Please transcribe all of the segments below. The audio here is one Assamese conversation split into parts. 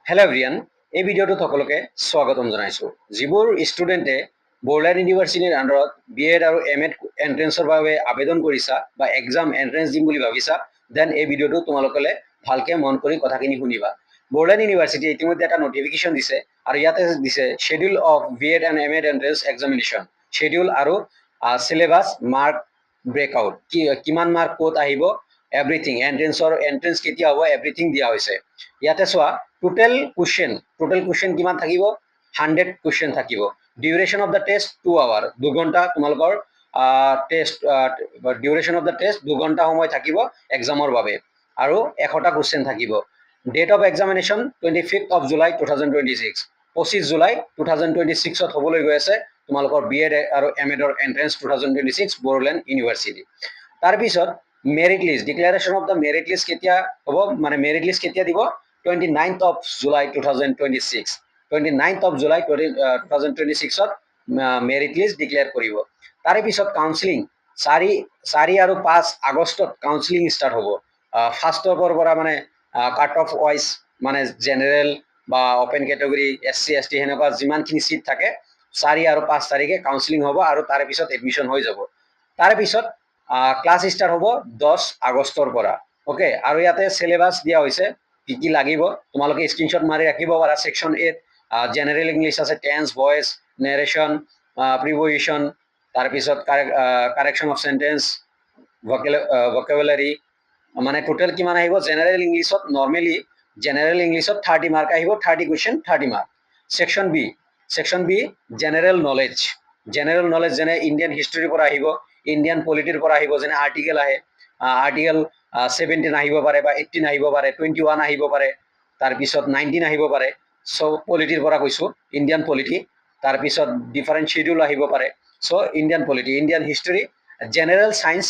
হেল্ল' এভৰিয়ান, এই ভিডিঅ'টোত সকলোকে স্বাগতম জনাইছোঁ। যিবোৰ ষ্টুডেণ্টে বড়োলেণ্ড ইউনিভাৰ্চিটিৰ আণ্ডাৰত BEd আৰু MAd এণ্ট্ৰেন্সৰ বাবে আবেদন কৰিছা বা এক্সাম এণ্ট্ৰেন্স দিম বুলি ভাবিছা, দেন এই ভিডিঅ'টো তোমালোকে ভালকৈ মন কৰি কথাখিনি শুনিবা। বড়োলেণ্ড ইউনিভাৰ্চিটি ইতিমধ্যে এটা নটিফিকেশ্যন দিছে আৰু ইয়াতে দিছে schedule of BEd and MAd entrance examination, schedule আৰু চিলেবাছ, মাৰ্ক ব্ৰেকআউট, কিমান মাৰ্ক ক'ত আহিব, এভৰিথিং, এণ্ট্ৰেন্স কেতিয়া হ'ব, এভৰিথিং দিয়া হৈছে। ইয়াতে চোৱা, টোটেল কুৱেশ্যন কিমান থাকিব? 100 কুৱেশ্যন থাকিব। Duration of the test 2 hour, 2 ঘণ্টা তোমালোকৰ test, duration of the test 2 ঘণ্টা সময় থাকিব এক্সামৰ বাবে, আৰু 100টা কুৱেশ্যন থাকিব। Date of examination 25th of July 2026, 25 জুলাই 2026ত হ'বলৈ গৈ আছে তোমালোকৰ BEd আৰু MAdৰ এণ্ট্ৰেন্স 2026 বড়োলেণ্ড ইউনিভাৰ্চিটি। তাৰপিছত merit list, declaration of the merit list কেতিয়া হ'ব, মানে মেৰিট লিষ্ট কেতিয়া দিব? 29th of July 2026, 29th of July 2026ত মেৰিট লিষ্ট ডিক্লেয়াৰ কৰিব। তাৰে পিছত কাউন্সিলিং 4 আৰু 5 আগষ্টত কাউন্সিলিং ষ্টাৰ্ট হ'ব। ফাৰ্ষ্টৰ পৰা মানে কাট অফ ৱাইজ, মানে জেনেৰেল বা অপেন কেটেগৰী, SC ST সেনেকুৱা যিমানখিনি চিট থাকে 4 আৰু 5 তাৰিখে কাউন্সিলিং হ'ব আৰু তাৰে পিছত এডমিশ্যন হৈ যাব। তাৰে পিছত ক্লাছ ষ্টাৰ্ট হ'ব 10 আগষ্টৰ পৰা। অ'কে, আৰু ইয়াতে চিলেবাছ দিয়া হৈছে কি কি লাগিব, তোমালোকে স্ক্ৰীনশ্বট মাৰি ৰাখিব পাৰা। ছেকশ্যন 8 জেনেৰেল ইংলিছ আছে, টেন্স, ভইচ, নেৰেশ্যন, প্ৰিপজিশ্যন, তাৰপিছত কাৰেকশ্যন অফ চেণ্টেন্স, ভকেবুলাৰী, মানে টোটেল কিমান আহিব? জেনেৰেল ইংলিছত নৰ্মেলি জেনেৰেল ইংলিছত 30 মাৰ্ক আহিব, 30 question 30 mark. Section B general knowledge, যেনে ইণ্ডিয়ান হিষ্ট্ৰীৰ পৰা আহিব, ইণ্ডিয়ান পলিটিৰ পৰা আহিব, যেনে আৰ্টিকেল আহে, আৰ্টিকেল 17 আহিব পাৰে বা 18 আহিব পাৰে, 21 আহিব পাৰে, তাৰপিছত 19 আহিব পাৰে। চ' পলিটিৰ পৰা কৈছোঁ, ইণ্ডিয়ান পলিটি। তাৰপিছত ডিফাৰেণ্ট শ্বেডিউল আহিব পাৰে। So' Indian polity, Indian history, general science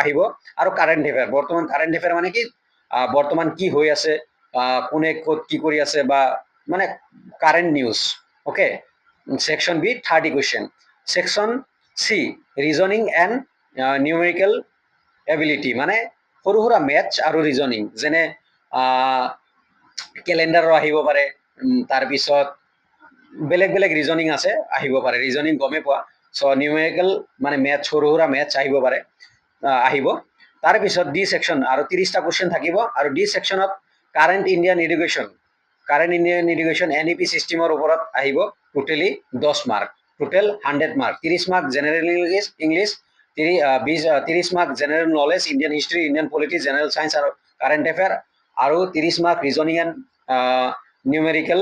আহিব, আৰু কাৰেণ্ট এফেয়াৰ। বৰ্তমান কাৰেণ্ট এফেয়াৰ মানে কি, বৰ্তমান কি হৈ আছে, কোনে ক'ত কি কৰি আছে, বা মানে current news. Okay, section B 30 question. Section C reasoning and numerical ability, মানে সৰু সুৰা মেথছ আৰু ৰিজনিং, যেনে কেলেণ্ডাৰৰ আহিব পাৰে, তাৰপিছত বেলেগ বেলেগ ৰিজনিং আছে, আহিব পাৰে। ৰিজনিং গমেই পোৱা। চ' নিউমেৰিকেল মানে মেথছ, সৰু সুৰা মেথছ আহিব পাৰে, আহিব। তাৰপিছত ডি ছেকশ্যন আৰু 30টা কুৱেশ্যন থাকিব, আৰু ডি ছেকশ্যনত কাৰেণ্ট ইণ্ডিয়ান এডুকেশ্যন NEP ছিষ্টেমৰ ওপৰত আহিব। Totally 10 mark, total 100 mark. 30 mark general English, 30 mark general knowledge, Indian history, Indian polity, general science আৰু কাৰেণ্ট এফেয়াৰ, আৰু 30 mark reasoning and numerical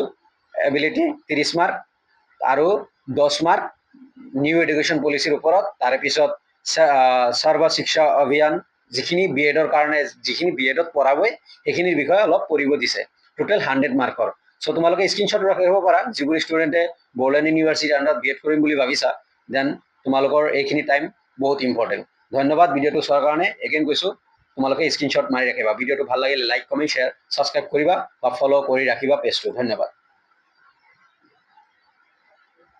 ability 30 mark, আৰু 10 মাৰ্ক নিউ এডুকেশ্যন পলিচিৰ ওপৰত। তাৰে পিছত সৰ্ব শিক্ষা অভিযান, যিখিনি BEdৰ কাৰণে, যিখিনি BEdত পঢ়াবই সেইখিনিৰ বিষয়ে অলপ পঢ়িব দিছে। টোটেল 100 মাৰ্কৰ। চ' তোমালোকে স্ক্ৰীনশ্বট ৰাখিব পাৰা, যিবোৰ ষ্টুডেণ্টে বড়োলেণ্ড ইউনিভাৰ্চিটিৰ আণ্ডাৰত BEd কৰিম বুলি ভাবিছা, দেন তোমালোকৰ এইখিনি টাইম বহুত ইম্পৰ্টেণ্ট। ধন্যবাদ ভিডিঅ'টো চোৱাৰ কাৰণে। এগেইন কৈছোঁ, তোমালোকে স্ক্ৰীনশ্বট মাৰি ৰাখিবা। ভিডিঅ'টো ভাল লাগিলে লাইক, কমেণ্ট, শ্বেয়াৰ, ছাবস্ক্ৰাইব কৰিবা বা ফ'ল' কৰি ৰাখিবা পেজটো। ধন্যবাদ।